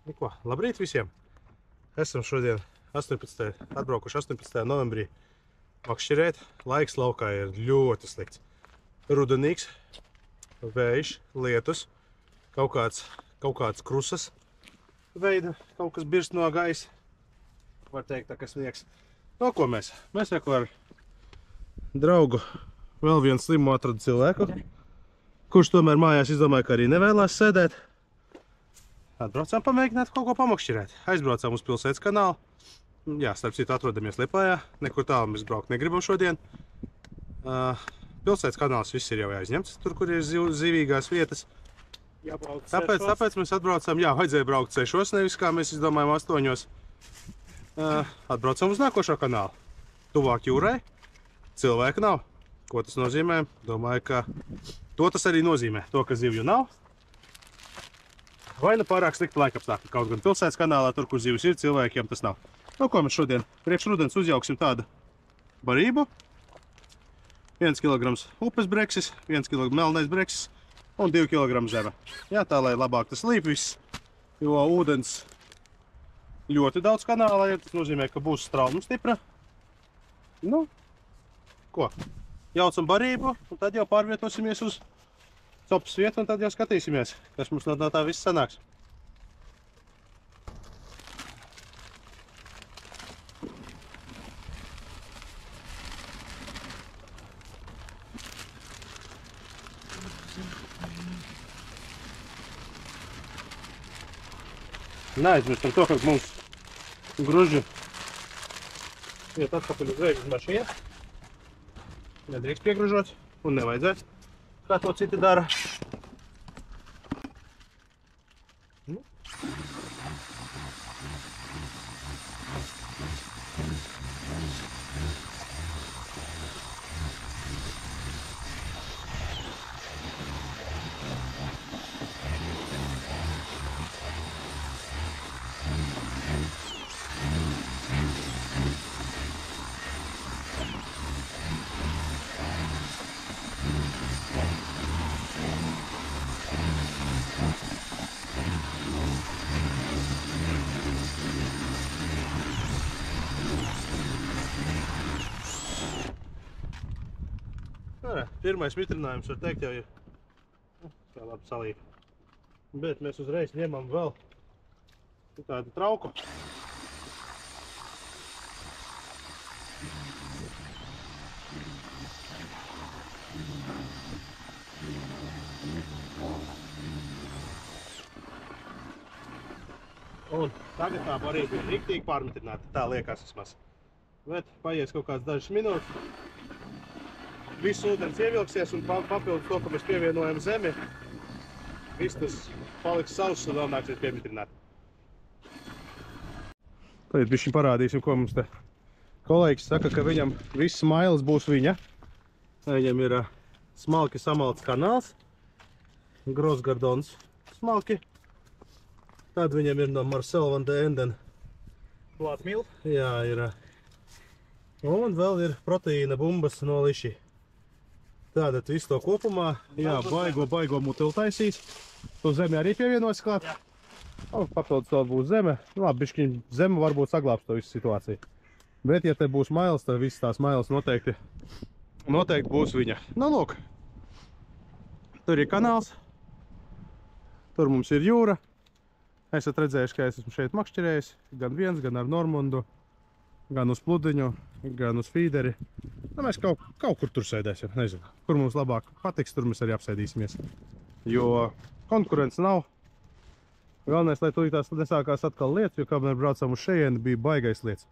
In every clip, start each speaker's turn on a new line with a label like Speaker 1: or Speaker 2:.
Speaker 1: Nu ko, labrīt visiem! Esam šodien atbraukuši 18. novembrī makšķerēt. Laiks laukā ir ļoti slikts. Rudenīgs, vējš, lietus, kaut kāds krusas veida, kaut kas birst no gaisa. Var teikt, tā kā sniegs. No ko mēs? Mēs ar draugu vēl vienu slimu atradu cilvēku, kurš tomēr mājās izdomāja, ka arī nevēlās sēdēt. Atbraucām pamēģināt kaut ko pamakšķirēt. Aizbraucām uz pilsētas kanālu. Jā, starp citu atrodamies Liepājā. Nekur tālu mēs braukt negribam šodien. Pilsētas kanāls viss ir jau aizņemts, tur, kur ir zivīgās vietas. Tāpēc mēs atbraucām, jā, vajadzēja braukt 6, nevis kā mēs izdomājam 8. Atbraucām uz nākošo kanālu. Tuvāk jūrai. Cilvēku nav. Ko tas nozīmē? Domāju, ka to tas arī nozīmē. To, ka zivju nav. Vai nu pārāk slikti laikapstākļi, kaut gan pilsētas kanālā, tur, kur zivs ir, cilvēkiem tas nav. Nu, ko mēs šodien priekš rudens uzjauksim tādu barību. 1 kg upes breksis, 1 kg melnais breksis un 2 kg zeme. Jā, tā, lai labāk tas līp viss, jo ūdens ļoti daudz kanālā ir. Tas nozīmē, ka būs strauma stipra. Nu, ko? Jaucam barību, un tad jau pārvietosimies uz copas vietu, un tad jau skatīsimies, kas mums no tā viss sanāks. Neaizmirstam to, ka mums gruži iet atpakaļ uz zvejas mašīnu. Nedrīkst piegružot un nevajadzēs, kā to citi dara. Pirmais mitrinājums, var teikt, jau ir tā labi salīta. Bet mēs uzreiz ņemam vēl tādu trauku. Un tagad tā barība ir riktīgi pārmitrināta, tā liekas vismaz. Bet paies kaut kāds dažas minūtes. Viss ūdens ievilksies un papildus to, ka mēs pievienojam zemi, viss tas paliks sauss un vēl nāksies piemitrināt. Tagad bišķiņ parādīsim, ko mums te kolēģis saka, ka viņam viss mailes būs viņa. Viņam ir smalki samalts kanāls, Grosgardons smalki. Tad viņam ir no Marcel van de Enden plātmila. Jā, ir. Un vēl ir proteīna bumbas no Liši. Tātad visu to kopumā, jā, baigo mutili taisīs. To zemi arī pievienojas klāt. Un papildus to būs zeme. Labi, bišķiņ zeme varbūt saglābs to visu situāciju. Bet, ja te būs mailes, tad visas tās mailes noteikti būs viņa. Nu, lūk. Tur ir kanāls. Tur mums ir jūra. Esat redzējuši, ka es esmu šeit makšķerējis. Gan viens, gan ar Normundu. Gan uz pludiņu, gan uz fīderi. Nu, mēs kaut kur tur sēdēsim, nezinu. Kur mums labāk patiks, tur mēs arī apsēdīsimies. Jo konkurence nav. Galvenais, lai tūlītās nesākās atkal lietas, jo kamēr braucam uz šejieni, bija baigais lietas.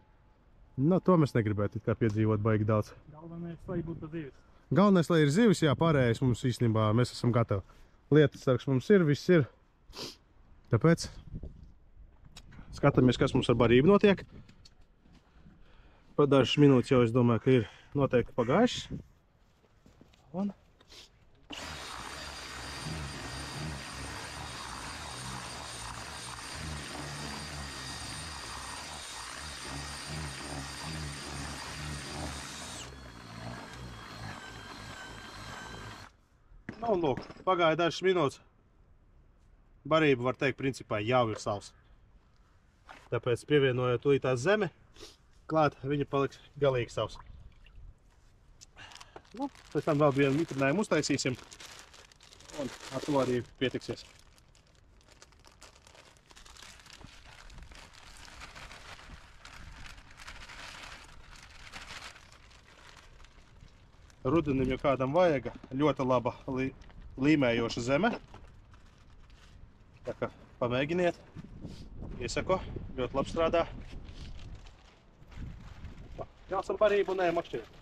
Speaker 1: Nu, to mēs negribētu kā piedzīvot baigi daudz.
Speaker 2: Galvenais, lai būtu zivis.
Speaker 1: Galvenais, lai ir zivis, jā, pārējais mums īstenībā, mēs esam gatavi. Lietas sargs mums ir, viss ir. Tāpēc skatāmies, kas mums ar barību notiek. Pa dažas minūtes jau es domāju, ka ir noteikti pagājušas. Un Nu, un lūk, pagāja dažas minūtes. Barība, var teikt, principā jau ir savs. Tāpēc pievienojot to tās zeme, klāt viņa paliks galīgi savs. Nu, pēc tam vēl vienu mitrinājumu uztaisīsim un ar to arī pietiksies. Rudenim, ja kādam vajag, ļoti laba līmējoša zeme. Tā kā pamēģiniet. Iesaku, ļoti labi strādā. Jāsam parību, nē, makšķiet.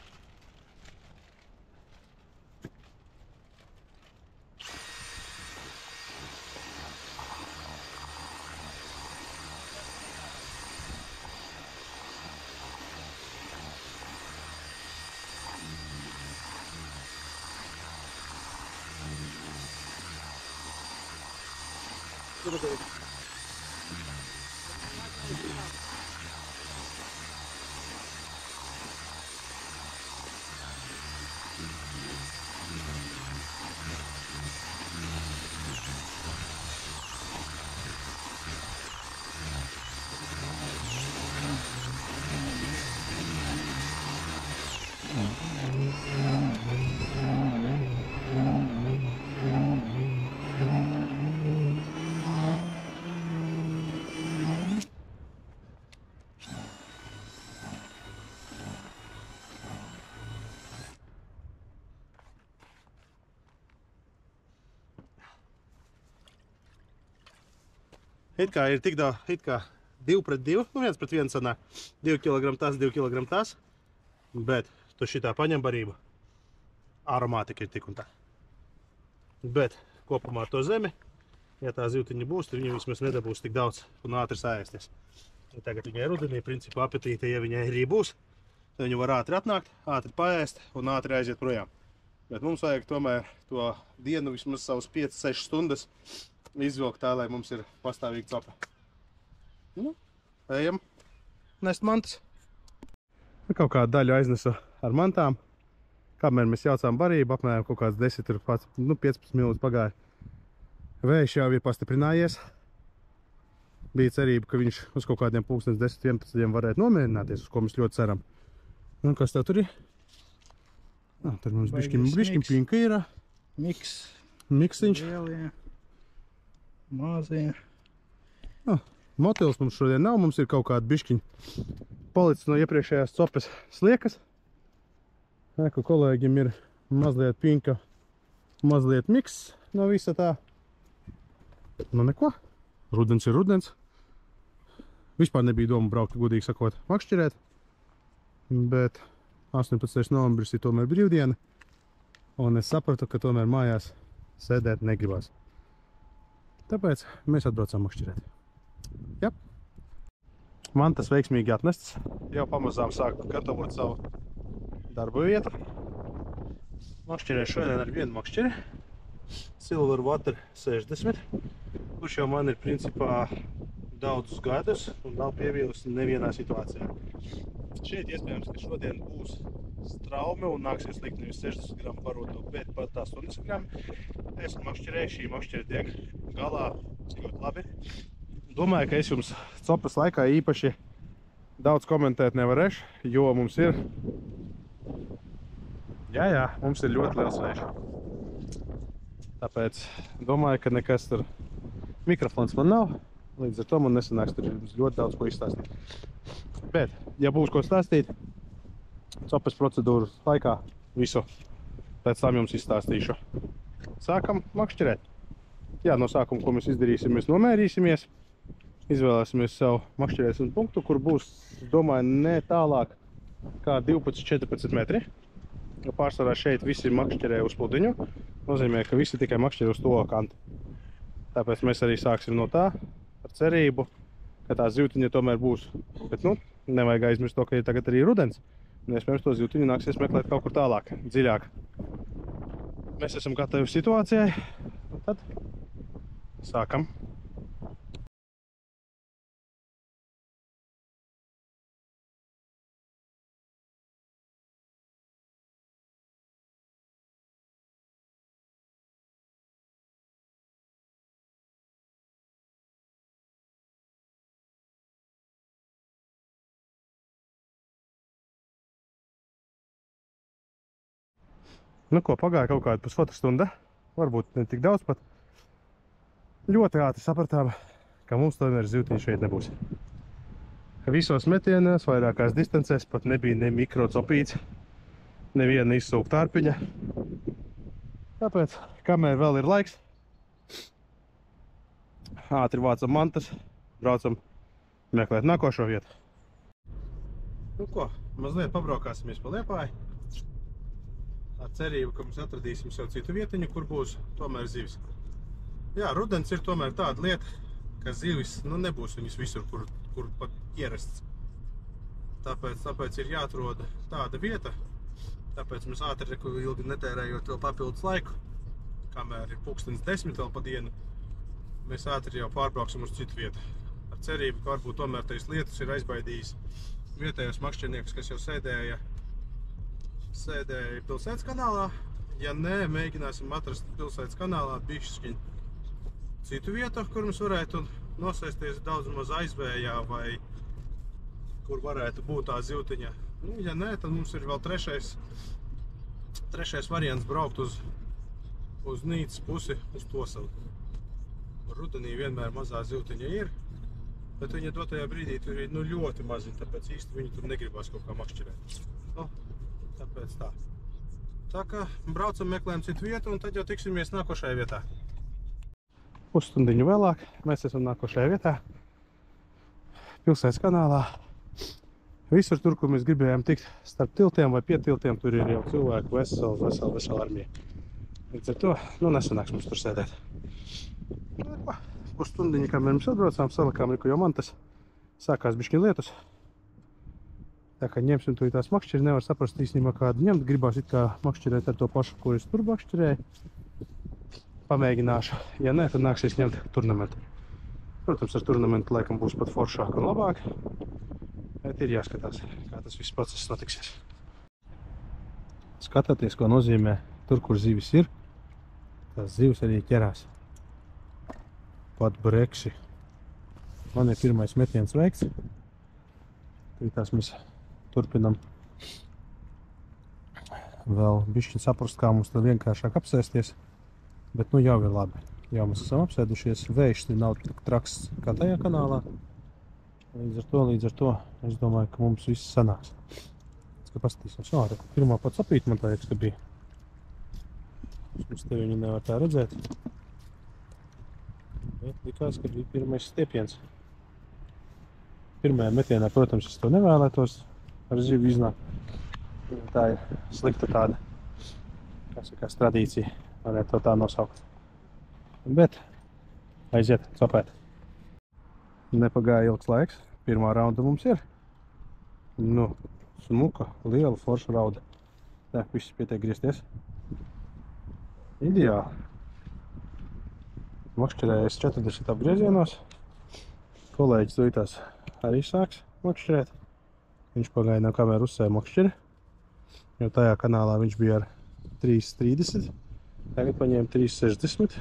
Speaker 1: It kā ir tik daudz, it kā 2 pret 2, nu 1 pret 1 sanāk. 2 kg tas, 2 kg tas. Bet tu šitā paņem barību. Aromātika ir tik un tā. Bet kopumā ar to zemi, ja tā zivtiņa būs, tad viņa vismaz nedabūs tik daudz un ātri sāēsties. Tagad viņai rudenī, principā apetīte, ja viņai arī būs, tad viņa var ātri atnākt, ātri paēst un ātri aiziet projām. Bet mums vajag tomēr to dienu vismaz savus 5-6 stundas izvilkt tā, lai mums ir pastāvīgi copa. Nu, ejam nest mantas. Kaut kādu daļu aiznesu ar mantām. Kamēr mēs jaucām barību, apmēram kaut kāds 10-15 minūtes pagāja. Vējš jau ir pastiprinājies. Bija cerība, ka viņš uz kaut kādiem 10-11 varētu nomierināties, uz ko mēs ļoti ceram. Un kas tev tur ir? Tur mums bišķiņ pinka ir. Miksiņš.
Speaker 2: Lielie, mazie.
Speaker 1: Motils mums šodien nav, mums ir kaut kāda bišķiņ palicis no iepriekšējās copas sliekas. Eku kolēģim ir mazliet pinka, mazliet miks no visa tā. Nu neko, rudens ir rudens. Vispār nebija doma braukt, godīgi sakot, makšķirēt. Bet 18. novembris ir tomēr brīvdiena. Un es sapratu, ka tomēr mājās sēdēt negribās. Tāpēc mēs atbraucām makšķirēt. Jā. Mantas veiksmīgi atnests. Jau pamazām sāk gatavot savu darbu vietu. Makšķirēju šodien ar vienu makšķiri. Silverwater 60. Kurš jau man ir principā daudzus gadus un nav pievīlus nevienā situācijā. Šeit iespējams, ka šodien būs straume un nāksies likt nevis 60 gramu baroto, bet pat 80 gramu. Es makšķirēju, šī makšķiri tiek galā ļoti labi. Domāju, ka es jums copas laikā īpaši daudz komentēt nevarēšu, jo mums ir... Jā, mums ir ļoti liels vējš. Tāpēc domāju, ka nekas tur... Mikrofons man nav, līdz ar to man nesanāks tur ļoti daudz ko izstāstīt. Bet, ja būs ko stāstīt, copas procedūras laikā visu pēc tam jums izstāstīšu. Sākam makšķirēt. Jā, no sākuma, ko mēs izdarīsim, mēs nomērīsimies. Izvēlēsimies savu makšķirēšanas punktu, kur būs, domāju, ne tālāk kā 12-14 metri. Pārsvarā šeit visi makšķirē uz pludiņu. Nozīmē, ka visi tikai makšķirē uz to kantu. Tāpēc mēs arī sāksim no tā, ar cerību, ka tā zivtiņa tomēr būs. Bet, nevajag aizmirst to, ka ir tagad arī rudens. Un iespējams to zivtiņu nāksies meklēt kaut kur tālāk, dziļāk. Mēs esam gatavi situācijai. Un tad sākam. Nu ko, pagāja kaut kāda pusotru stunda, varbūt ne tik daudz pat. Ļoti ātri sapratām, ka mums tomēr zivtiņi šeit nebūs. Visos metienos, vairākās distancēs pat nebija ne mikrocopīts, neviena izsūkta ārpiņa. Tāpēc, kamēr vēl ir laiks, ātri vācam mantas, braucam meklēt nākošo vietu. Nu ko, mazliet pabraukāsimies pa Liepāju. Ar cerību, ka mēs atradīsim sev citu vietiņu, kur būs tomēr zivis. Jā, rudens ir tomēr tāda lieta, ka zivis, nebūs viņas visur, kur pat ierasts. Tāpēc ir jāatrod tāda vieta, tāpēc mēs ātri ilgi netērējot vēl papildus laiku, kamēr ir 10:10 vēl pa dienu, mēs ātri jau pārbrauksim uz citu vietu. Ar cerību, ka varbūt tomēr tais lietas ir aizbaidījis vietējos makšķerniekus, kas jau sēdēja pilsētas kanālā. Ja nē, mēģināsim atrast pilsētas kanālā bišķiņ citu vietu, kur mēs varētu nosēsties daudz maz aizvējā vai kur varētu būt tā zivtiņa. Ja nē, tad mums ir vēl trešais variants braukt uz Nīcas pusi, uz Tosavu. Rudenī vienmēr mazā zivtiņa ir, bet viņa dotajā brīdī tur ir ļoti maziņa, tāpēc īsti viņi tur negribās kaut kā makšķerēt. Tāpēc tā. Tā kā braucam, meklējam citu vietu un tad jau tiksimies nākošajā vietā. Pusstundiņu vēlāk mēs esam nākošajā vietā, pilsētas kanālā. Visur tur, kur mēs gribējām tikt starp tiltiem vai pie tiltiem, tur ir jau cilvēku vesela armija. Līdz ar to, nesanāks mums tur sēdēt. Pusstundiņu, kamēr mēs atbraucām, salikām jau mantas, sākās bišķi lietus. Tā kā ņemsim to tās makšķeri, nevar saprast īstenībā kādu ņemt. Gribās it kā makšķerēt ar to pašu, ko es tur makšķerēju. Pamēģināšu. Ja nē, tad nāksies ņemt turnamentu. Protams, ar turnamentu laikam būs pat foršāk un labāk. Bet ir jāskatās, kā tas viss process notiksies. Skatāties, ko nozīmē tur, kur zivis ir. Tās zivis arī ķerās. Pat breksi. Man ir pirmais metiens veikts. Tās mēs turpinam vēl bišķiņ saprast, kā mums tad vienkāršāk apsēsties, bet jau ir labi. Jau mēs esam apsēdušies, vējš nav tik traks kā tajā kanālā. Līdz ar to es domāju, ka mums viss sanāks. Paskatīsim, pirmā pat sapīt man tā, ka bija. Mums te viņu nevar tā redzēt. Bet likās, ka bija pirmais stiepiens. Pirmajā metienā, protams, es to nevēlētos ar zivu iznākt. Tā ir slikta tāda, tradīcija, varētu to tā nosaukt. Bet aiziet, sapēt. Nepagāja ilgs laiks, pirmā raunda mums ir. Smuka, liela, forša rauda. Tā, viss pietiek griezties. Ideāli. Makšķerējies 40 apgriezienos. Kolēģis tūlītās arī sāks makšķerēt. Viņš pagaidām kamēr uzsēja makšķeri, jo tajā kanālā viņš bija ar 3,30, tagad paņēma 3,60,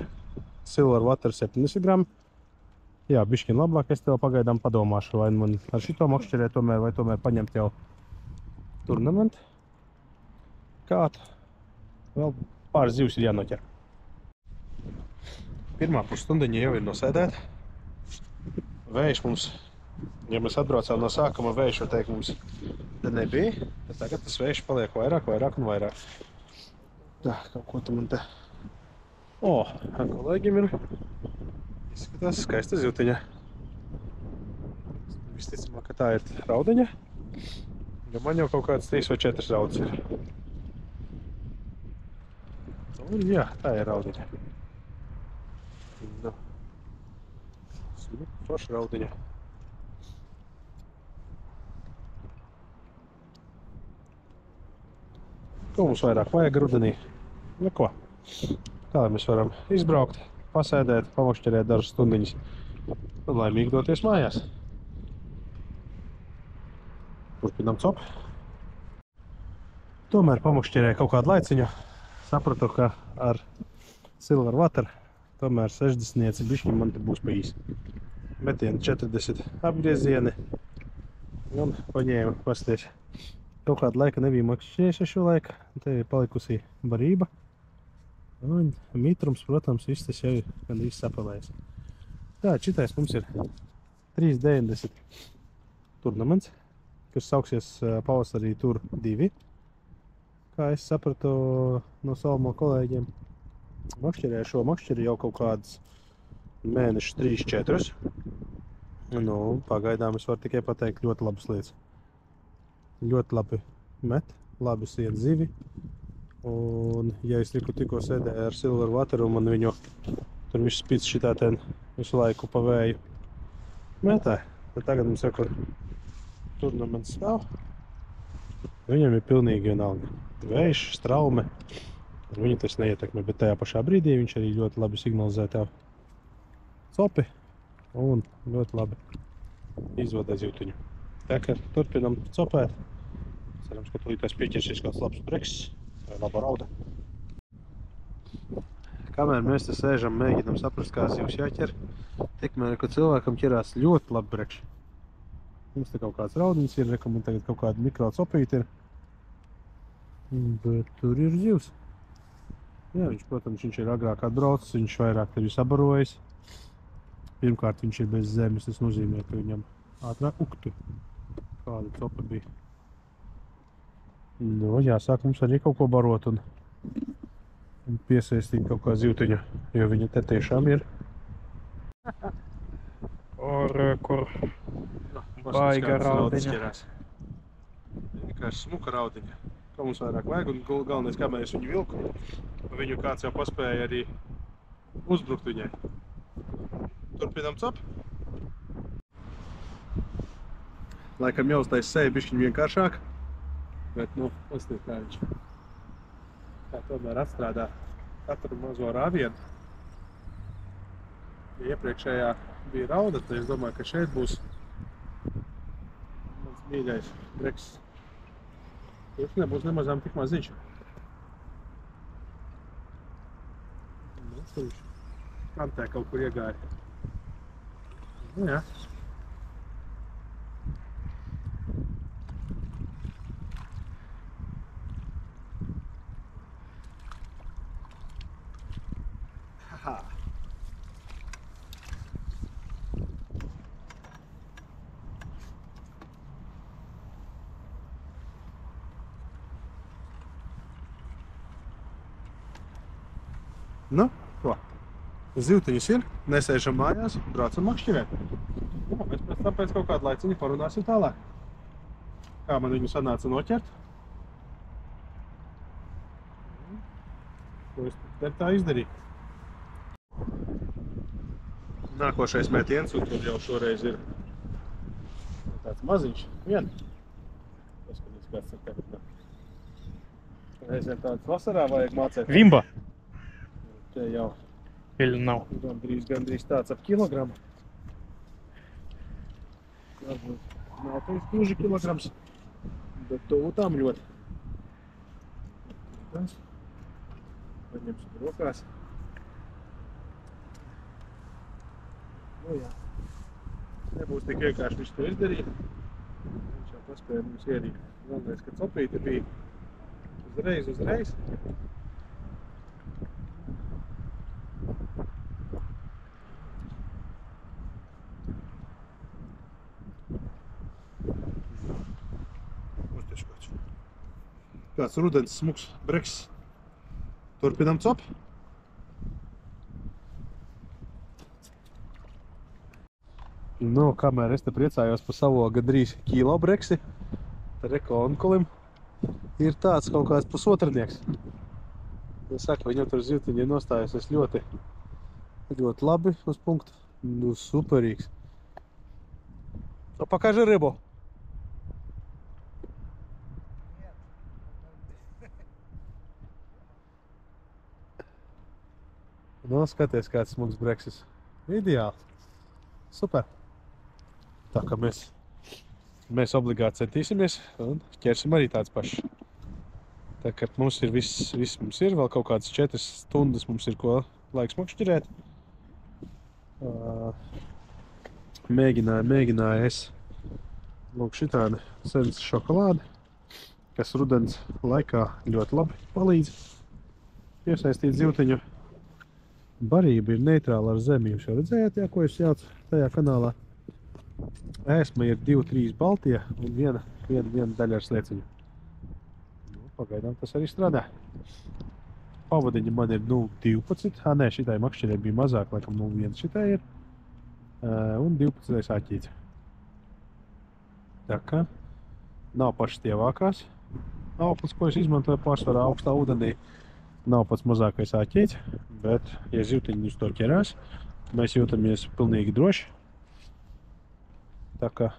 Speaker 1: Silver Water 70 gramu. Jā, bišķiņ labāk, es tev pagaidām padomāšu, vai man ar šito makšķerēt tomēr, vai tomēr paņemt jau turnamentu. Kādu? Vēl pāris zivs ir jānoķer. Pirmā pusstundiņa jau ir nosēdēta. Vējš mums, ja mēs atbraucām no sākuma, vējš, var teikt, mums nebija. Bet tagad tas vējš paliek vairāk un vairāk. Tā, kaut ko tu man te... kolēģim ir izskatās skaista zivtiņa. Visticamāk, ka tā ir raudiņa. Jo man jau kaut kāds 3 vai 4 raudas ir. Un jā, tā ir raudiņa. Forša raudiņa. Ko mums vairāk vajag rudenī? Neko. Tā mēs varam izbraukt, pasēdēt, pamakšķerēt dažas stundiņas un laimīgi doties mājās. Turpinam copu. Tomēr pamakšķerēju kaut kādu laiciņu. Sapratu, ka ar Silver Water tomēr 60 bišķiņi man te būs pa īsi. Metieni 40 apgriezieni un paņēmu pasties Kaut kādu laiku nebija makšķējuši šo laiku. Te ir palikusi barība. Un mitrums, protams, viss tas jau ir gandrīz sapavējis. Tā, šitais mums ir 390 turnaments, kas sauksies pavasarī tur 2. Kā es sapratu no savām kolēģiem. Makšķerēju šo makšķeri jau kaut kādas mēnešus 3-4. Nu, pagaidām es varu tikai pateikt ļoti labas lietas. Ļoti labi met, labi siet zivi. Un, ja es tikko sēdēju ar Silver Water un man viņu tur viss spits šitā ten visu laiku pa vēju metē, tad tagad mums jau, kur turnaments stāv, viņam ir pilnīgi vienalga. Vējš, straume, viņu tas neietekmē, bet tajā pašā brīdī viņš arī ļoti labi signalizē tev copi un ļoti labi izvadē zivtiņu. Tā kā turpinam copēt. Cerams, ka tulītās pieķersies kāds labs breks vai laba rauda. Kamēr mēs te sēžam, mēģinam saprast, kā zivs jāķer, tikmēr, ka cilvēkam ķerās ļoti labi brekši. Mums te kaut kāds raudiņas ir, man tagad kaut kāda mikro copīti ir. Bet tur ir zivs. Jā, viņš, protams, viņš ir agrāk atbraucis, viņš vairāk tevi sabarojas. Pirmkārt, viņš ir bez zemes, tas nozīmē, ka viņam ātrāk uktu. Kāda copa bija. Nu, jāsāk mums arī kaut ko barot un piesaistīt kaut kā zivtiņa, jo viņa te tiešām ir.
Speaker 2: Kur baiga raudiņa.
Speaker 1: Vienkārši smuka raudiņa. Kā mums vairāk vajag, un galvenais, kamēr es viņu vilku, viņu kāds jau paspēja arī uzbrukt viņai. Turpinām cop. Laikam jāuztais seja bišķiņ vienkāršāk, bet, nu, pastāv kā viņš. Tā tomēr atstrādā katru mazo rāvienu. Ja iepriekšējā bija rauda, tad es domāju, ka šeit būs mans mīļais breks. Viņš nebūs nemazām tik maziņš. Viņš kantē kaut kur iegāja. Nu jā. Haha. Nu, ko? Zivtiņas ir, nesēžam mājās, braucam makšķirēt. Nu, mēs pēc tam pēc kaut kādu laiciņu parunāsim tālāk. Kā man viņu sanāca noķert. Ko es tā izdarīju. Nākošais metiens, un tur jau šoreiz ir tāds maziņš, vien. Paskatīs, kāds ir tagad nāk. Reizēm tāds vasarā vajag mācēt.
Speaker 2: Vimba?
Speaker 1: Te jau
Speaker 2: Или nav?
Speaker 1: Gandrīz tāds ap kilogramu. Varbūt nav teiks gluži kilograms, bet tuvu tam ļoti. Tas. Paņemsim rokās. Nu jā. Nebūs tik vienkārši viņš to izdarīt. Viņš jau paspēja mums ierīt. Galvenais, ka copīte bija uzreiz. Kāds rudens smuks breks. Turpinam cop. Nu, kamēr es te priecājos par savu gandrīz kilo breksi, tad reko onkulim ir tāds kaut kāds pusotrnieks. Es saku, viņam tur zivtiņi ir nostājusies ļoti labi uz punktu. Nu, superīgs. Покажи рыбу. Nu, skaties, kāds smuks breksis. Ideāli. Super. Tā kā mēs obligāti centīsimies un ķersim arī tāds pašs. Tā kā mums ir viss mums ir, vēl kaut kādas 4 stundas mums ir ko laiks makšķirēt. Mēģināju es lūk šitādi sens šokolādi. kas rudens laikā ļoti labi palīdz piesaistīt zivtiņu. Barība ir neitrāla ar zemi. Jūs jau redzējāt, jā, ko es jaucu tajā kanālā. Ēsma ir 2-3 baltie un viena daļa ar slieciņu. Pagaidām tas arī strādā. Pavadiņa man ir 0,12. Nē, šitai makšķerē bija mazāk, laikam 0,1 šitai ir. Un 12 aķīts. Tā kā nav pašas tievākās auklis, ko es izmantoju pārsvarā augstā ūdenī. Nav pats mazākais aķīts, bet, ja zivtiņi uz to ķerās, mēs jūtamies pilnīgi droši. Tā kā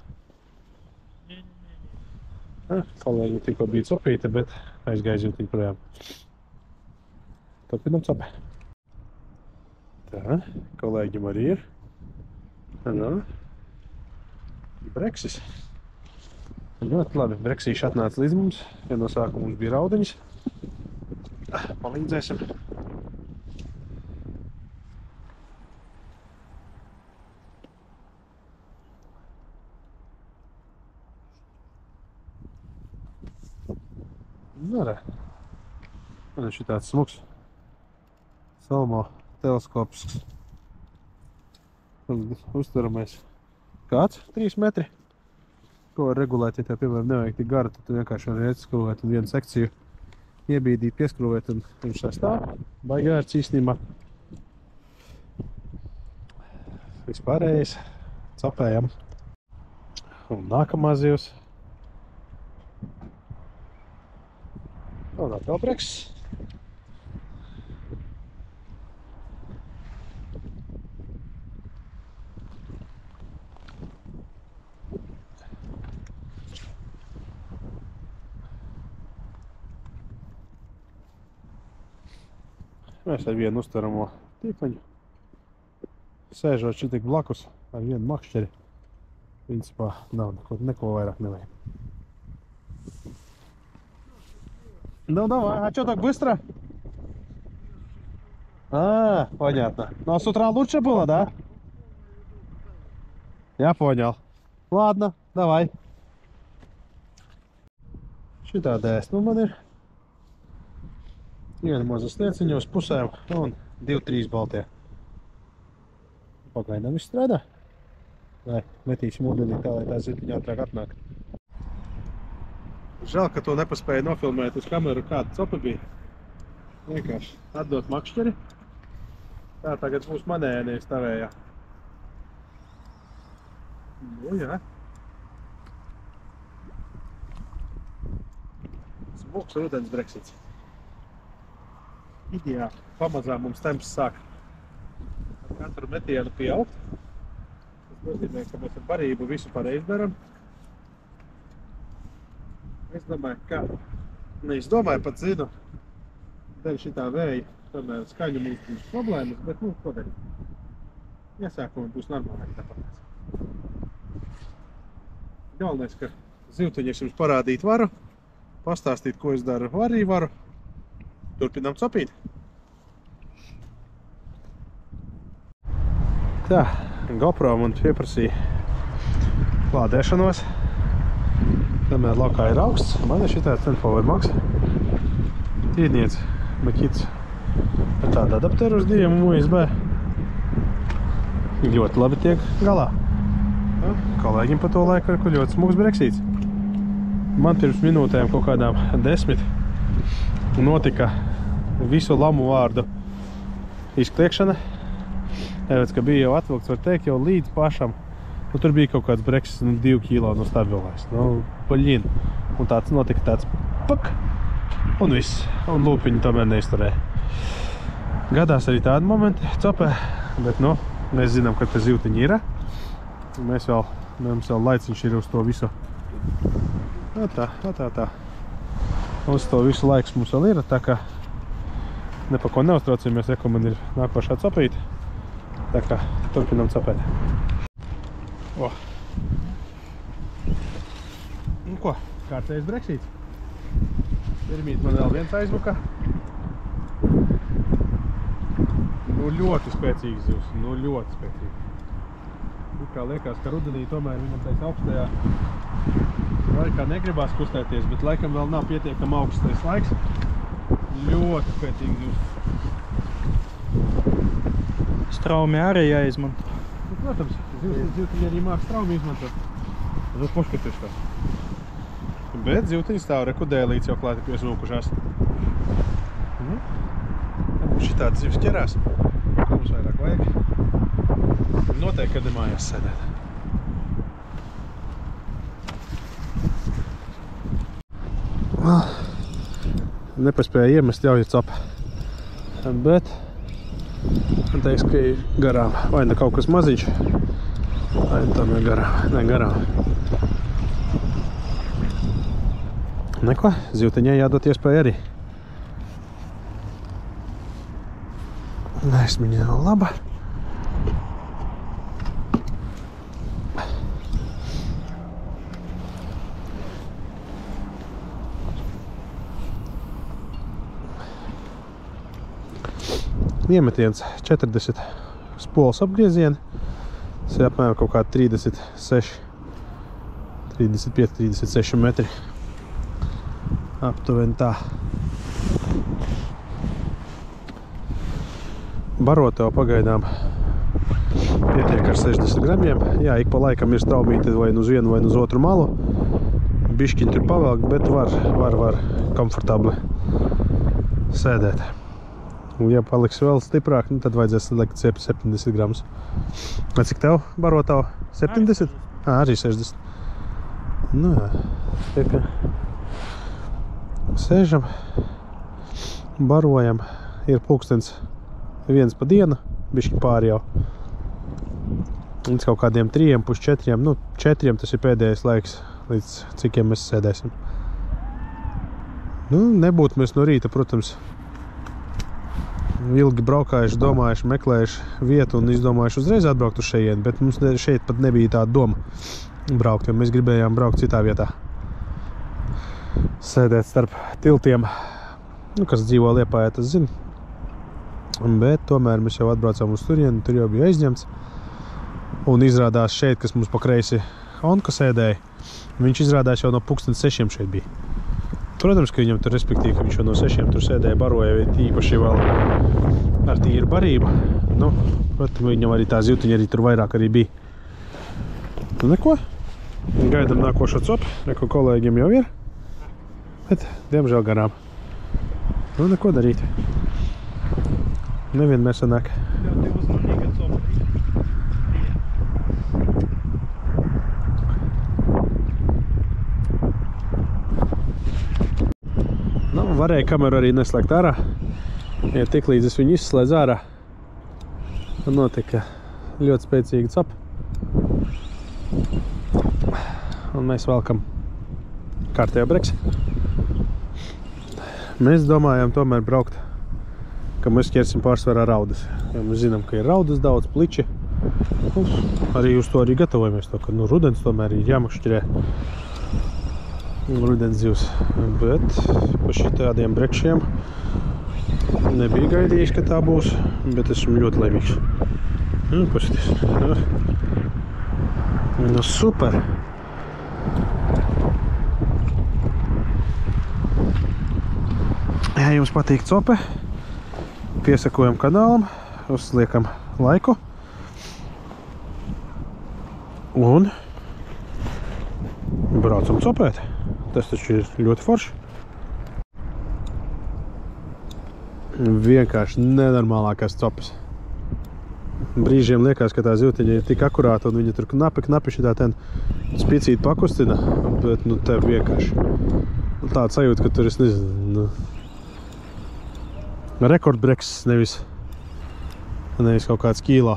Speaker 1: kolēģi tikko bija copīta, bet aizgāja zivtiņi projām. Turpinam copē. Tā, kolēģim arī ir. Breksis. Ļoti labi, breksīši atnāca līdz mums. Ja no sākuma mums bija raudiņas. Palīdzēsim. Nē. Man ir šitāds smuks Salmo teleskops. Uztveramais. Kāds? 3 metri. Ko var regulēt, ja tev, piemēram, nevajag tik garu, tad tu vienkārši vari ieskrūvēt un vienu sekciju iebīdīt, pieskrūvēt un viņš sastāv. Baigi vērts īstenībā. Vispārējais. Capējam. Un nākamā zivs. Un atkal breksis. Mēs ar vienu uztveramo tīkliņu, sēžot šitik blakus ar vienu makšķeri, principā nav neko vairāk nevajag. Ну давай, а что так быстро? Понятно. Ну а с утра лучше было, да? Я понял. Ладно, давай. Šitāda ēst man ir. Viena maza slieciņa uz pusēm un 2-3 baltie. Pagaidām viss strādā. Nē, metīsim ūdenī tā, lai tā zivtiņa ātrāk atnāk. Žēl, ka to nepaspēja nofilmēt uz kameru, kāda copa bija. Vienkārši atdot makšķeri. Tā tagad būs manējā, nevis tavējā. Nu, jā. Smuks rudens breksits. Ideāli. Pamazām mums temps sāk ar katru metienu pieaugt. Tas nozīmē, ka mēs ar barību visu pareizi daram. Es domāju, ka neizdomāju, pat zinu, dēļ šitā vēja, tomēr skaņu mums būs problēmas, bet nu, ko darīt. Iesākumi būs normāli tāpēc. Galvenais, ka zivtiņi es jums parādīt varu, pastāstīt, ko es daru, arī varu. Turpinām copīt. Tā, GoPro man pieprasīja lādēšanos. Tomēr laukā ir augsts. Man ir šitāds 10 Power Max. Tīrniec maķits ar tādu adapteru uz 2 USB. Ļoti labi tiek galā. Kolēģim pa to laiku ir ļoti smuks breksīts. Man pirms minūtēm kaut kādām 10 notika visu lamu vārdu izkliekšana. Tāpēc, ka bija jau atvilkts, var teikt, jau līdz pašam. Nu, tur bija kaut kāds breksis 2 kilo no stabilais. Nu, paļin. Un tāds notika tāds pak. Un viss. Un lūpiņi tomēr neizturēja. Gadās arī tādi momenti copē. Bet, nu, mēs zinām, ka te zivtiņi ir. Mums vēl laiciņš ir uz to visu. Tā. Uz to visu laiks mums vēl ir, tā kā ne pa ko neuztraucamies, ja, man ir nākošā copīt. Tā kā turpinām copēt. Nu ko, kārtējs breksīts. Pirmīt man vēl viens aizmuka. Nu ļoti spēcīgs zivs, nu ļoti spēcīgs. Nu kā liekas, ka rudenī tomēr viņam tais augstajā Vai kā negribās kustēties, bet laikam vēl nav pietiekami augstais laiks. Ļoti pētīgi zivs.
Speaker 2: Straumi arī jāizmanto.
Speaker 1: Nu, protams, zivtiņi arī māk straumi izmantot. Tad paškaties kā. Bet zivtiņi stāv rekudēlīts jau klāti piesnūkušās. Šitāds zivs ķerās. Mums vairāk vajag. Noteikti, kad ir mājās sēdēt. Nepaspēja iemest jauja capa. Bet man teiks, ka ir garām. Vai ne kaut kas maziņš, vai tam ir garām. Ne garām. Neko, zivtiņai jādot iespēja arī. Nesmiņa nav laba. Iemetiens 40 spolas apgriezieni. Tas ir apmēram kaut kā 35-36 metri. Aptuveni tā. Barotev pagaidām pietiek ar 60 gramiem. Jā, ik pa laikam ir straumīti vai uz vienu vai uz otru malu. Bišķiņ tur pavelkt, bet var komfortabli sēdēt. Un ja paliks vēl stiprāk, tad vajadzēs likt 70 gramus. Vai cik tev barotev? 70? Arī 60. Nu jā, tie ka sēžam, barojam, ir pulkstens viens pa dienu, bišķi pāri jau. Līdz kaut kādiem 3, pus 4, nu 4 tas ir pēdējais laiks, līdz cikiem mēs sēdēsim. Nu, nebūtu mēs no rīta, protams, ilgi braukājuši, domājuši, meklējuši vietu un izdomājuši uzreiz atbraukt uz šejieni, bet mums šeit pat nebija tāda doma braukt, jo mēs gribējām braukt citā vietā. Sēdēt starp tiltiem, nu, kas dzīvo Liepājā, tas zina. Bet tomēr mēs jau atbraucām uz turieni, tur jau bija aizņemts. Un izrādās šeit, kas mums pa kreisi Onka sēdēja, viņš izrādās jau no 6:00 šeit bija. Protams, ka viņam tur, respektīvi, ka viņš jau no 6 tur sēdēja, baroja, īpaši vēl ar tīru barību. Nu, protams, viņam arī tā zivtiņa arī tur vairāk arī bija. Nu, neko. Gaidam nākošo copu, neko kolēģiem jau ir. Bet, diemžēl garām. Nu, neko darīt. Nevienmēr sanāk.
Speaker 2: Ļoti uzmanīga copa.
Speaker 1: Nu, varēja kameru arī neslēgt ārā. Ja tik līdz es viņu izslēdzu ārā, notika ļoti spēcīga copa. Un mēs velkam kārtējo breksi. Mēs domājam tomēr braukt, ka mēs ķersim pārsvarā raudas. Jo mēs zinām, ka ir raudas daudz, pliči. Arī uz to arī gatavojamies, to, ka rudens tomēr ir jāmakšķirē. Rudens zivs. Bet pa šitādiem brekšiem nebija gaidījis, ka tā būs, bet esmu ļoti laimīgs. Paskaties. Nu, super! Ja jums patīk cope, piesakojam kanālam, uzliekam laiku un braucam copēt. Tas taču ir ļoti forši. Vienkārši nenormālākās copas. Brīžiem liekas, ka tā zivtiņa ir tik akurāta un viņa tur knapi šitā ten spicīt pakustina, bet nu tev vienkārši tāda sajūta, ka tur es nezinu, rekordbreks, nevis kaut kāds kīlā.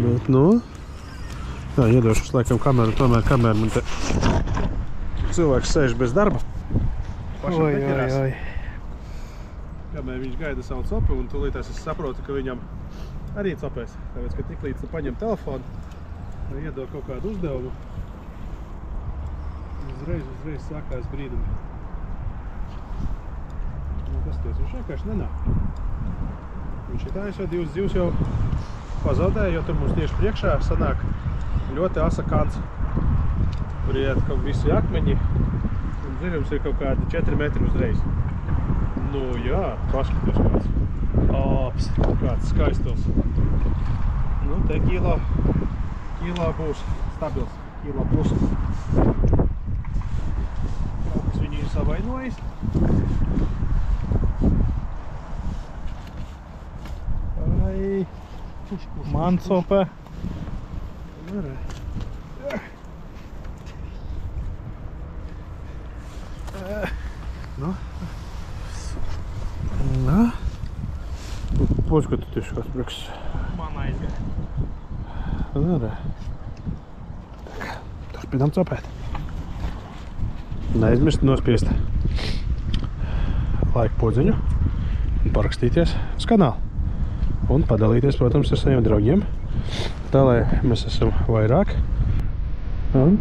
Speaker 1: Bet, nu, jā, iedošu uz laikam kameru, tomēr kameru man te cilvēks sēž bez darba. Pašam neķerās. Kamēr viņš gaida savu copu, un tūlītās es saprotu, ka viņam arī copēs. Tāpēc, ka tik līdz tu paņem telefonu, iedod kaut kādu uzdevumu, uzreiz sākās brīdumi. Paskaties, viņš vienkārši nenāk. Viņš ir tā, es jau 2 zivs jau pazaudēju, jo tur mums tieši priekšā sanāk ļoti asa kants. Tur iet kaut visi akmeņi, un dziļums ir kaut kādi 4 metri uzreiz. Nu jā, paskatos kāds. Ops, kāds skaistos. Nu, te kilā būs stabils, kilā plus. Kaut kas viņu ir savainojis. Ai,
Speaker 2: Mansope.
Speaker 1: Nu. Nu. Paskatīties, kas priekš.
Speaker 2: Man aizgāja.
Speaker 1: Nu, re. Turpinām cepēt. Neaizmirst nospiest laiku podziņu un parakstīties uz kanālu. Un padalīties, protams, ar saviem draugiem. Tā, lai mēs esam vairāk. Un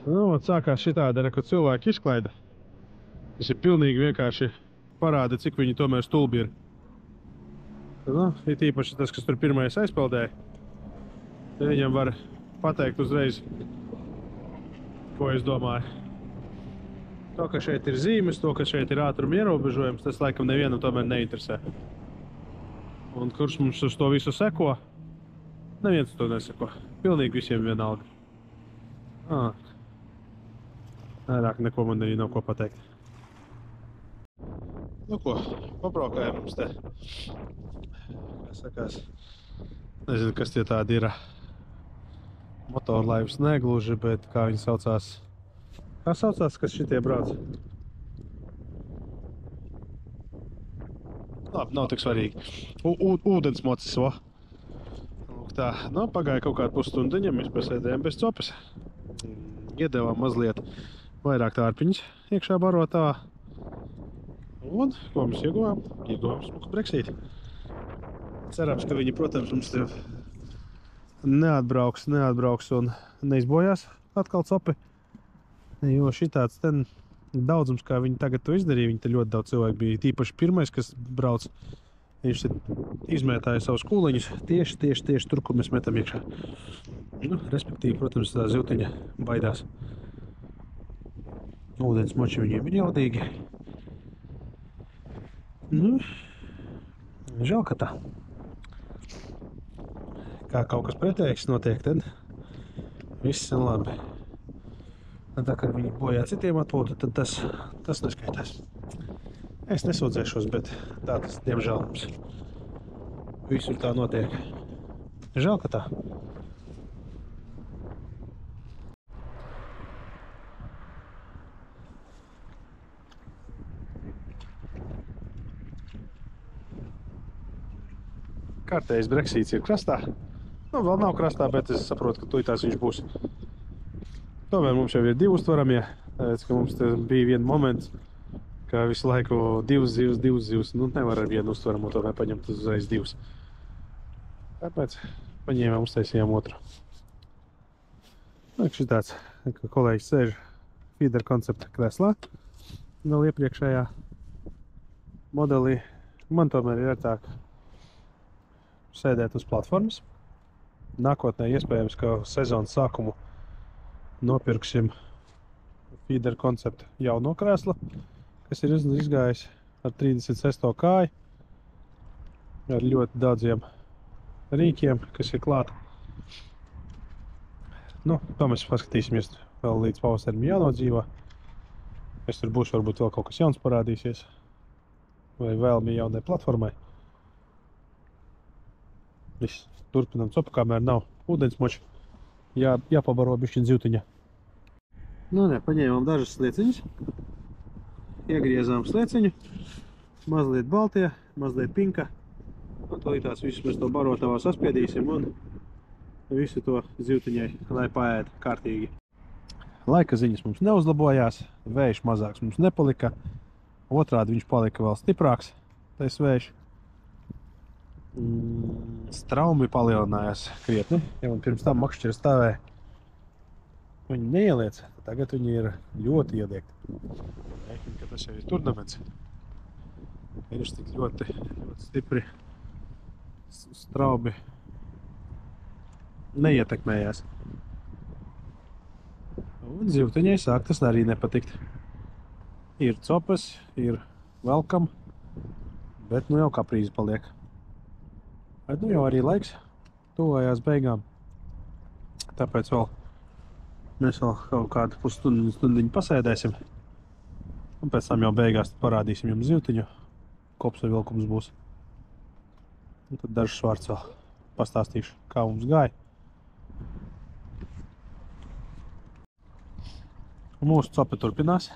Speaker 1: Nu, un sākās šitāda, ko cilvēki izklaida. Tas ir pilnīgi vienkārši parāda, cik viņi tomēr stulbi ir. Nu, ir īpaši tas, kas tur pirmais aizpeldēja. Viņam var pateikt uzreiz, ko es domāju. To, ka šeit ir zīmes, to, ka šeit ir ātruma ierobežojums, tas laikam nevienam tomēr neinteresē. Un kurš mums uz to visu seko? Neviens to neseko. Pilnīgi visiem vienalga. Vairāk neko man arī nav ko pateikt. Nu ko, pabraukājam mums te. Kā sakās, nezinu, kas tie tādi ir. Motorlaivas negluži, bet kā viņi saucās. Kā saucās, kas šitie brauc? Labi, nav tik svarīgi. Ūdens mocis, o. Tā, nu, pagāja kaut kādu pusstundiņu, mēs pasēdējām bez copas. Iedevām mazliet vairāk tārpiņas iekšā barotā. Un, ko mēs ieguvām? Ieguvām smuku breksīti. Cerams, ka viņi, protams, mums tev neatbrauks un neizbojās atkal copi. Jo šitāds ten daudzums, kā viņi tagad to izdarīja, viņi te ļoti daudz cilvēku bija. Tīpaši pirmais, kas brauc, viņš izmētāja savus kūleņus tieši tur, kur mēs metam iekšā. Nu, respektīvi, protams, tā zivtiņa baidās. Ūdens moči viņiem ir jaudīgi. Nu, žēl, ka tā. Kā kaut kas pretējs notiek, tad viss ir labi. Tā kā viņi bojā citiem atpūtu, tad tas neskaitās. Es nesūdzēšos, bet tā tas, diemžēl, mums visur tā notiek. Žēl, ka tā. Kārtējais breksīts ir krastā. Nu, vēl nav krastā, bet es saprotu, ka tuitās viņš būs. Tomēr mums jau ir divi uztveramie. Tāpēc, ka mums te bija viens moments, ka visu laiku divas zivs. Nu, nevar ar vienu uztveramu tomēr paņemt uzreiz divas. Tāpēc paņēmām, uztaisījām otru. Šitāds, ka kolēģis sēž feeder koncepta kreslā. Vēl iepriekšējā modelī. Man tomēr ir ērtāk sēdēt uz platformas. Nākotnē iespējams, ka sezonas sākumu nopirksim feeder konceptu jauno krēslu, kas ir izgājis ar 36. kāju, ar ļoti daudziem rīkiem, kas ir klāt. Nu, to mēs paskatīsimies vēl līdz pavasarim jānodzīvo. Es tur būšu, varbūt vēl kaut kas jauns parādīsies, vai vēlmi jaunai platformai. Viss, turpinam copu, kamēr nav ūdensmoči. Jāpabaro bišķiņ zivtiņa. Nu, paņēmām dažas slieciņas. Iegriezām slieciņu. Mazliet baltie, mazliet pinka. Un tās visus mēs to barotavā saspiedīsim un visu to zivtiņai, lai paēd kārtīgi. Laika ziņas mums neuzlabojās, vējš mazāks mums nepalika. Otrādi viņš palika vēl stiprāks, tais vējš. Straumi palielinājās krietni, ja man pirms tam makšķeri stāvēja. Viņi neieliec, tagad viņi ir ļoti iediegti. Reiķini, ka tas jau ir turnaments. Viņš tik ļoti stipri straumi neietekmējās. Un zivtiņai sāk tas arī nepatikt. Ir copas, ir velkam, bet nu jau kaprīze paliek. Bet nu jau arī laiks tuvojās beigām. Tāpēc mēs vēl kaut kādu pusstundiņu pasēdēsim. Un pēc tam jau beigās parādīsim jums zivtiņu. Kopsa vilkums būs. Un tad dažus vārds vēl pastāstīšu, kā mums gāja. Mūsu copa turpinās.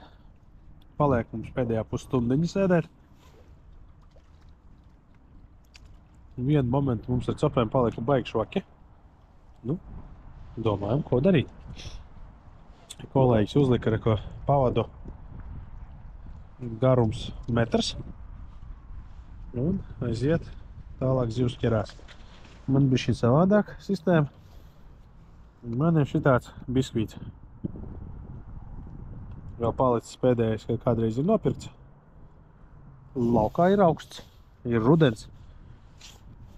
Speaker 1: Paliek mums pēdējā pusstundiņa sēdēt. Vienu momentu mums ar copēm palika baigi švaki. Nu, domājam, ko darīt. Kolēģis uzlika reko pavadu garums metrs. Un aiziet tālāk zivs ķerās. Man bija šī savādāk sistēma. Man ir šitāds biskvīts. Vēl palicis pēdējais, kad kādreiz ir nopirkts. Laukā ir augsts, ir rudens.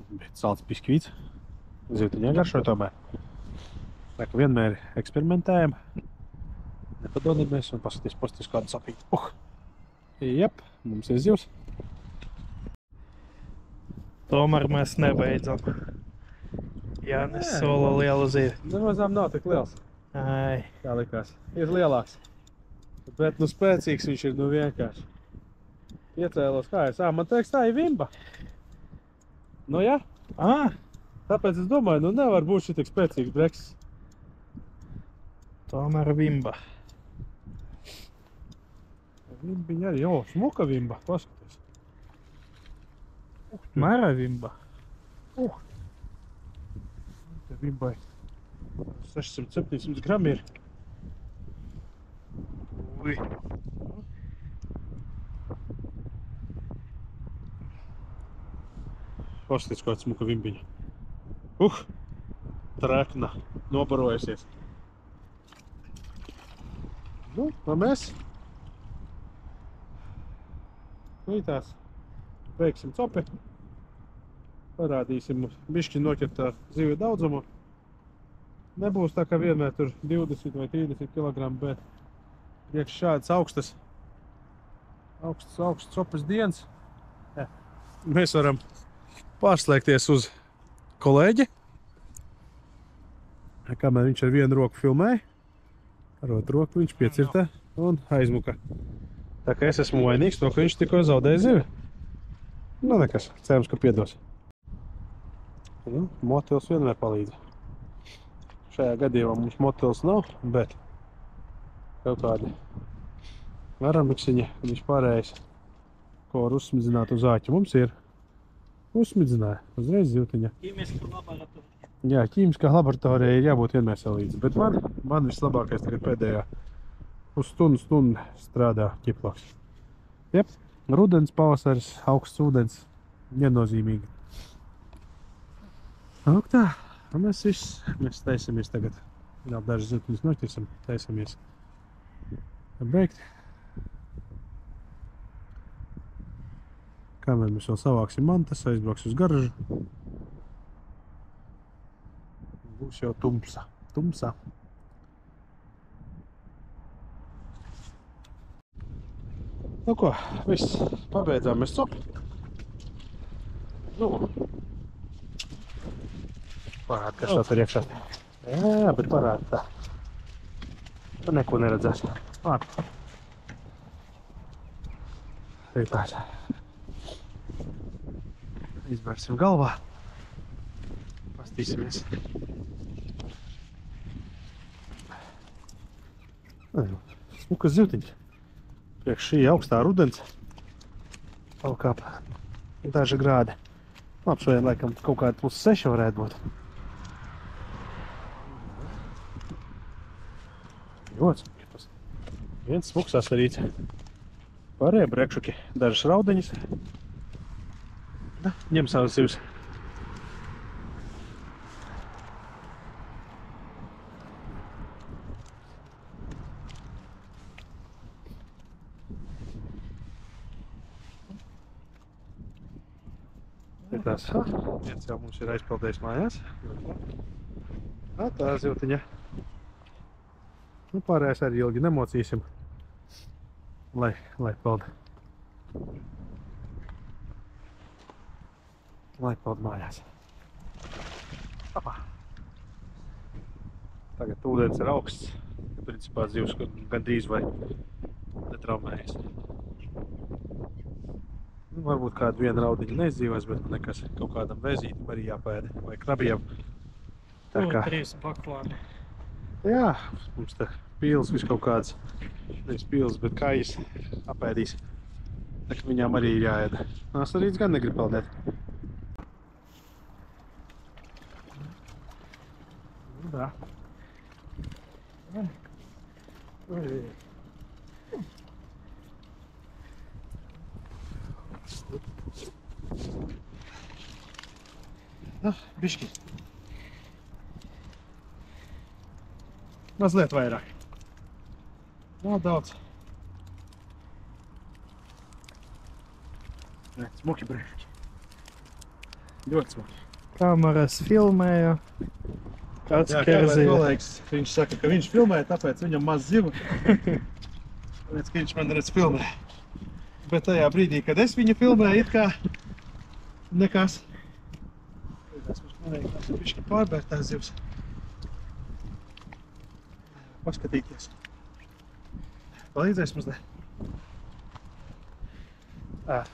Speaker 1: Bet salds biškvīts. Zivtiņā garšo tomēr. Tā kā vienmēr eksperimentējam. Nepadodamies un paskatīs kādu sapīti. Jep, mums ir zivs.
Speaker 2: Tomēr mēs nebeidzam. Jānis sola lielu zivi.
Speaker 1: Nemazām nav tik liels,
Speaker 2: Ai.
Speaker 1: kā likās. Ir lielāks. Bet nu spēcīgs viņš ir nu vienkārši. Iecēlos kājas. Man teiks, tā ir vimba. Nu jā. Tāpēc es domāju, nu nevar būt šitik spēcīgs breksis.
Speaker 2: Tomēr vimba.
Speaker 1: Vimbiņa arī, smuka vimba, paskaties.
Speaker 2: Mara vimba.
Speaker 1: Te vimbai 600-700 grami ir.
Speaker 2: Ui.
Speaker 1: Paskaties, kāda smuka vimbiņa. Trekna, nobarojusies. Nu, mēs lītās veiksim copi. Parādīsim bišķi noķertā zivju daudzumu. Nebūs tā, ka vienmēr tur 20 vai 30 kg, bet priekš šādas augstas copas dienas. Mēs varam pārslēgties uz kolēģi. Kamēr viņš ar vienu roku filmēja, ar otru roku viņš piecirtē un aizmuka. Tā kā es esmu vainīgs to, ka viņš tikko zaudēja zivi. Nu nekas, cerams, ka piedos. Nu, motils vienmēr palīdz. Šajā gadījumā mums motils nav, bet kaut kādi aramiksiņi, kad viņš pārējais, ko var uzsmidzināt uz āķi. Mums ir uzsmidzināja, uzreiz zivtiņa.
Speaker 2: Ķīmiska laboratorija.
Speaker 1: Jā, ķīmiskā laboratorija ir jābūt vienmēr salīdzi, bet man vislabākais tagad pēdējā uz stundu strādā ķiplaks. Jep, rudens, pavasaris, augsts ūdens, viennozīmīgi. Lūk tā, mēs taisamies tagad. Vēl dažas zivtiņas noķersim, taisamies beigt. Kamēr mēs vēl savāksim mantas, aizbrauks uz garažu. Būs jau tumsa. Nu ko, viss, pabeidzām mēs copi. Nu, parād, kas tā tur iekšā. Jā, bet parād tā. Tu neko neredzēs. Labi. Rītās. Izbērsim galvā. Pastīsimies. Smukas zivtiņas. Priekš šī augstā rudens. Vēl kā daži grādi. Labi, šodien laikam kaut kādi +6 varētu būt. Ļoti smukas. Viens smuks asarīts. Pārējie brekšuki. Dažas raudeņas. Ņem savas zivs. Tās, viens jau mums ir aizpeldējis mājās. Tā zivtiņa. Nu, pārējais arī ilgi nemocīsim, lai peld. Lai peld mājās. Apā. Tagad ūdens ir augsts. Principā zivs gandrīz vai netraumējas. Nu, varbūt kādu vienu raudiņu neizdzīvās, bet nekas kaut kādam vēzītam arī jāpēda vai krabiem. Tā kā...
Speaker 2: 3 baklāni.
Speaker 1: Jā, mums te pīles viss kaut kāds, nevis pīles, bet kājas apēdīs. Tā kā viņām arī ir jāēda. Asarīts gan negrib peldēt. Tā. Bišķi. Mazliet vairāk. Nav daudz. Smuki brīži. Ļoti smuki.
Speaker 2: Kameras filmēja. Kāds
Speaker 1: Jā, kā
Speaker 2: kerzīja.
Speaker 1: kolēģis, viņš saka, ka viņš filmē, tāpēc viņam maz zivu. Tāpēc, ka viņš man redz filmē. Bet tajā brīdī, kad es viņu filmēju, it kā nekas. Es manēju, ka tas ir pārbērtās zivs. Paskatīties. Palīdzēs mazliet. Tā.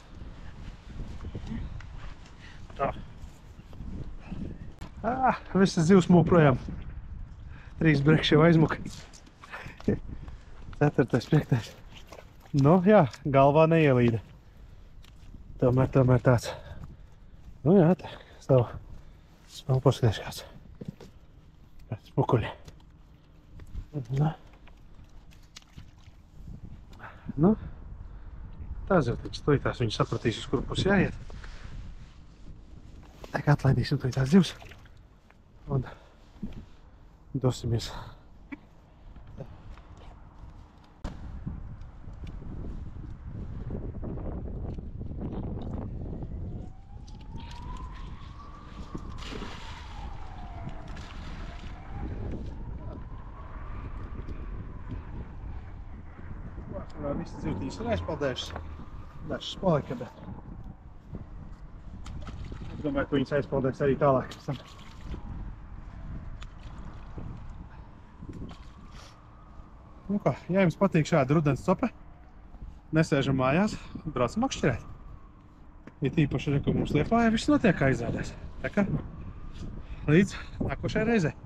Speaker 1: Visas zivs mūk projām. 3 brekši jau aizmuka. 4, 5. Nu, jā, galvā neielīda. Tomēr tāds. Nu jā, tā. Stāv. Vēl paskaties kāds. Smukuļi. Nu. Tā ziv taču tūlītās viņi sapratīs, uz kuru pusi jāiet. Tā kā atlaidīsim tūlītās zivs. Un dosimies. Visi zivtīs ir aizpaldējušas. Dažas palika, bet es domāju, ka viņas aizpaldēs arī tālāk. Nu kā, ja jums patīk šāda rudens cope, nesēžam mājās, braucam makšķerēt. Ir tīpaši, ka mums Liepājā viss notiek aizādēs. Tā kā līdz nākošai reizei.